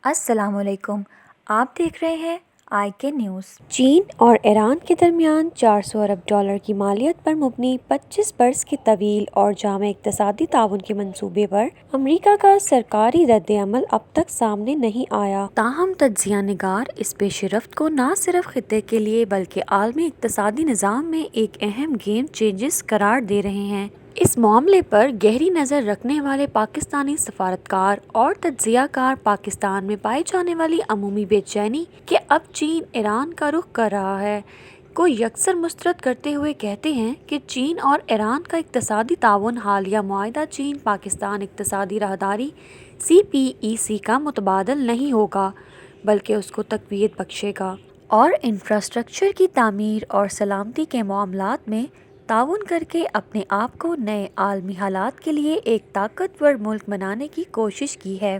السلام علیکم، آپ دیکھ رہے ہیں آئی کے نیوز۔ چین اور ایران کے درمیان 400 ارب ڈالر کی مالیت پر مبنی 25 برس کے طویل اور جامع اقتصادی تعاون کے منصوبے پر امریکہ کا سرکاری رد عمل اب تک سامنے نہیں آیا۔ تاہم تجزیہ نگار اس پیش رفت کو نہ صرف خطے کے لیے بلکہ عالمی اقتصادی نظام میں ایک اہم گیم چینجر قرار دے رہے ہیں۔ اس معاملے پر گہری نظر رکھنے والے پاکستانی سفارتکار اور تجزیہ کار پاکستان میں پائی جانے والی عمومی بے چینی کہ اب چین ایران کا رخ کر رہا ہے کو یکسر مسترد کرتے ہوئے کہتے ہیں کہ چین اور ایران کا اقتصادی تعاون حالیہ معاہدہ چین پاکستان اقتصادی راہداری CPEC کا متبادل نہیں ہوگا بلکہ اس کو تقویت بخشے گا اور انفراسٹرکچر کی تعمیر اور سلامتی کے معاملات میں تعاون کر کے اپنے آپ کو نئے عالمی حالات کے لیے ایک طاقتور ملک بنانے کی کوشش کی ہے۔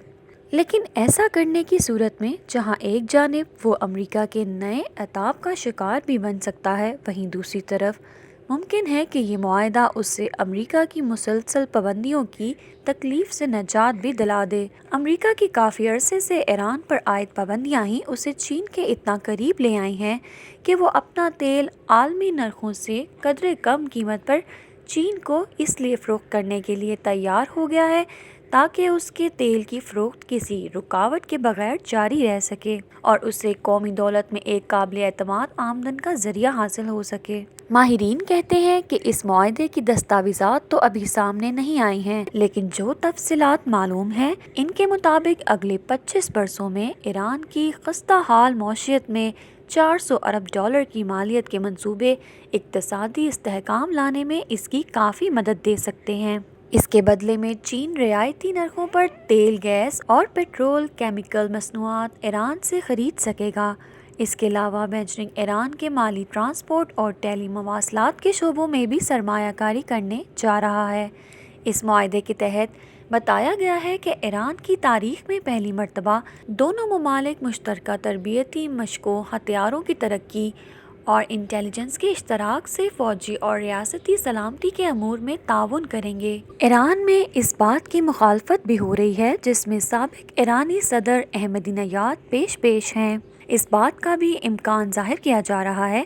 لیکن ایسا کرنے کی صورت میں جہاں ایک جانب وہ امریکہ کے نئے عتاب کا شکار بھی بن سکتا ہے، وہیں دوسری طرف ممکن ہے کہ یہ معاہدہ اسے امریکہ کی مسلسل پابندیوں کی تکلیف سے نجات بھی دلا دے۔ امریکہ کی کافی عرصے سے ایران پر عائد پابندیاں ہی اسے چین کے اتنا قریب لے آئی ہیں کہ وہ اپنا تیل عالمی نرخوں سے قدرے کم قیمت پر چین کو اس لیے فروخت کرنے کے لیے تیار ہو گیا ہے تاکہ اس کے تیل کی فروخت کسی رکاوٹ کے بغیر جاری رہ سکے اور اسے قومی دولت میں ایک قابل اعتماد آمدن کا ذریعہ حاصل ہو سکے۔ ماہرین کہتے ہیں کہ اس معاہدے کی دستاویزات تو ابھی سامنے نہیں آئی ہیں، لیکن جو تفصیلات معلوم ہیں ان کے مطابق اگلے 25 برسوں میں ایران کی خستہ حال معیشت میں 400 ارب ڈالر کی مالیت کے منصوبے اقتصادی استحکام لانے میں اس کی کافی مدد دے سکتے ہیں۔ اس کے بدلے میں چین رعایتی نرخوں پر تیل، گیس اور پیٹرول کیمیکل مصنوعات ایران سے خرید سکے گا۔ اس کے علاوہ بیجنگ ایران کے مالی، ٹرانسپورٹ اور ٹیلی مواصلات کے شعبوں میں بھی سرمایہ کاری کرنے جا رہا ہے۔ اس معاہدے کے تحت بتایا گیا ہے کہ ایران کی تاریخ میں پہلی مرتبہ دونوں ممالک مشترکہ تربیتی مشقوں، ہتھیاروں کی ترقی اور انٹیلیجنس کے اشتراک سے فوجی اور ریاستی سلامتی کے امور میں تعاون کریں گے۔ ایران میں اس بات کی مخالفت بھی ہو رہی ہے جس میں سابق ایرانی صدر احمدی نژاد پیش ہیں۔ اس بات کا بھی امکان ظاہر کیا جا رہا ہے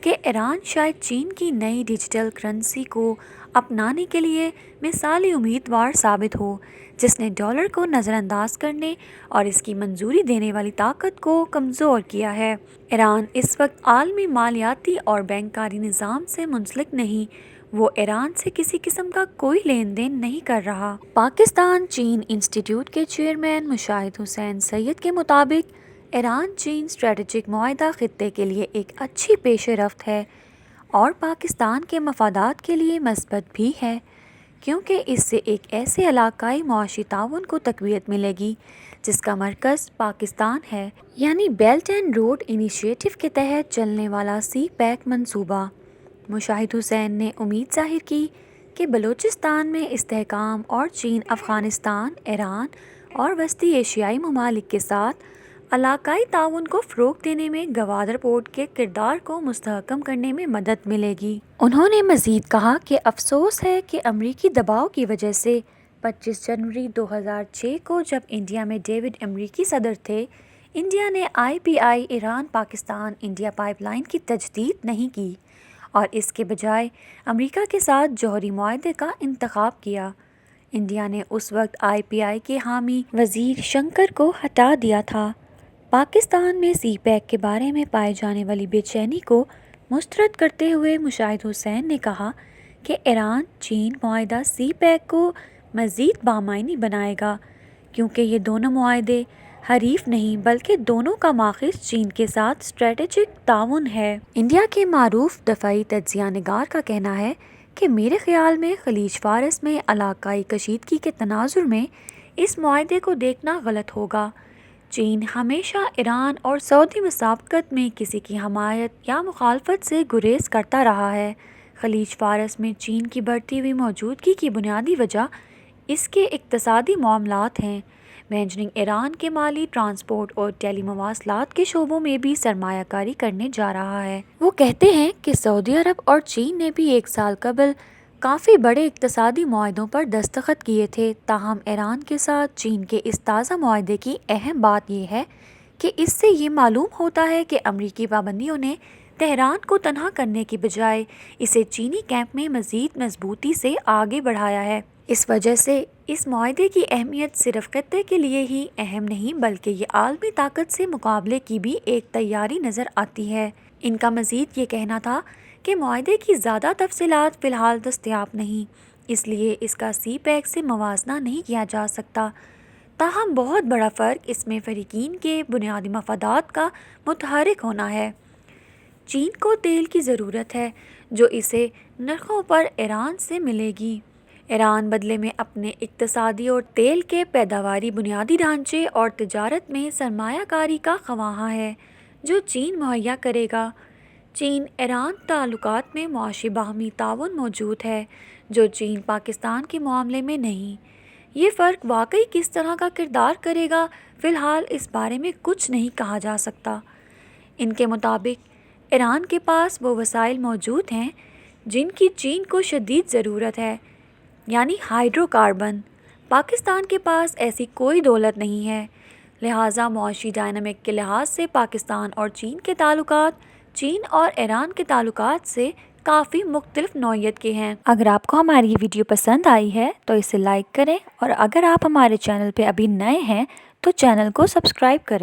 کہ ایران شاید چین کی نئی ڈیجیٹل کرنسی کو اپنانے کے لیے مثالی امیدوار ثابت ہو جس نے ڈالر کو نظر انداز کرنے اور اس کی منظوری دینے والی طاقت کو کمزور کیا ہے۔ ایران اس وقت عالمی مالیاتی اور بینکاری نظام سے منسلک نہیں، وہ ایران سے کسی قسم کا کوئی لین دین نہیں کر رہا۔ پاکستان چین انسٹی ٹیوٹ کے چیئرمین مشاہد حسین سید کے مطابق ایران چین اسٹریٹجک معاہدہ خطے کے لیے ایک اچھی پیش رفت ہے اور پاکستان کے مفادات کے لیے مثبت بھی ہے، کیونکہ اس سے ایک ایسے علاقائی معاشی تعاون کو تقویت ملے گی جس کا مرکز پاکستان ہے، یعنی بیلٹ اینڈ روڈ انیشیٹو کے تحت چلنے والا CPEC منصوبہ۔ مشاہد حسین نے امید ظاہر کی کہ بلوچستان میں استحکام اور چین افغانستان، ایران اور وسطی ایشیائی ممالک کے ساتھ علاقائی تعاون کو فروغ دینے میں گوادر پورٹ کے کردار کو مستحکم کرنے میں مدد ملے گی۔ انہوں نے مزید کہا کہ افسوس ہے کہ امریکی دباؤ کی وجہ سے 25 جنوری 2006 کو جب انڈیا میں ڈیوڈ امریکی صدر تھے، انڈیا نے IPI Iran Pakistan India pipe line کی تجدید نہیں کی اور اس کے بجائے امریکہ کے ساتھ جوہری معاہدے کا انتخاب کیا۔ انڈیا نے اس وقت IPI کے حامی وزیر شنکر کو ہٹا دیا تھا۔ پاکستان میں CPEC کے بارے میں پائے جانے والی بے چینی کو مسترد کرتے ہوئے مشاہد حسین نے کہا کہ ایران چین معاہدہ CPEC کو مزید بامعنی بنائے گا، کیونکہ یہ دونوں معاہدے حریف نہیں بلکہ دونوں کا ماخذ چین کے ساتھ اسٹریٹجک تعاون ہے۔ انڈیا کے معروف دفاعی تجزیہ نگار کا کہنا ہے کہ میرے خیال میں خلیج فارس میں علاقائی کشیدگی کے تناظر میں اس معاہدے کو دیکھنا غلط ہوگا۔ چین ہمیشہ ایران اور سعودی مسابقت میں کسی کی حمایت یا مخالفت سے گریز کرتا رہا ہے۔ خلیج فارس میں چین کی بڑھتی ہوئی موجودگی کی بنیادی وجہ اس کے اقتصادی معاملات ہیں۔ مینشننگ ایران کے مالی، ٹرانسپورٹ اور ٹیلی مواصلات کے شعبوں میں بھی سرمایہ کاری کرنے جا رہا ہے۔ وہ کہتے ہیں کہ سعودی عرب اور چین نے بھی 1 سال قبل کافی بڑے اقتصادی معاہدوں پر دستخط کیے تھے، تاہم ایران کے ساتھ چین کے اس تازہ معاہدے کی اہم بات یہ ہے کہ اس سے یہ معلوم ہوتا ہے کہ امریکی پابندیوں نے تہران کو تنہا کرنے کی بجائے اسے چینی کیمپ میں مزید مضبوطی سے آگے بڑھایا ہے۔ اس وجہ سے اس معاہدے کی اہمیت صرف خطے کے لیے ہی اہم نہیں بلکہ یہ عالمی طاقت سے مقابلے کی بھی ایک تیاری نظر آتی ہے۔ ان کا مزید یہ کہنا تھا کہ معاہدے کی زیادہ تفصیلات فی الحال دستیاب نہیں، اس لیے اس کا سی پیک سے موازنہ نہیں کیا جا سکتا، تاہم بہت بڑا فرق اس میں فریقین کے بنیادی مفادات کا متحرک ہونا ہے۔ چین کو تیل کی ضرورت ہے جو اسے نرخوں پر ایران سے ملے گی۔ ایران بدلے میں اپنے اقتصادی اور تیل کے پیداواری بنیادی ڈھانچے اور تجارت میں سرمایہ کاری کا خواہاں ہے جو چین مہیا کرے گا۔ چین ایران تعلقات میں معاشی باہمی تعاون موجود ہے جو چین پاکستان کے معاملے میں نہیں۔ یہ فرق واقعی کس طرح کا کردار کرے گا، فی الحال اس بارے میں کچھ نہیں کہا جا سکتا۔ ان کے مطابق ایران کے پاس وہ وسائل موجود ہیں جن کی چین کو شدید ضرورت ہے، یعنی ہائیڈرو کاربن۔ پاکستان کے پاس ایسی کوئی دولت نہیں ہے، لہٰذا معاشی ڈائنامک کے لحاظ سے پاکستان اور چین کے تعلقات چین اور ایران کے تعلقات سے کافی مختلف نوعیت کے ہیں۔ اگر آپ کو ہماری یہ ویڈیو پسند آئی ہے تو اسے لائک کریں، اور اگر آپ ہمارے چینل پہ ابھی نئے ہیں تو چینل کو سبسکرائب کریں۔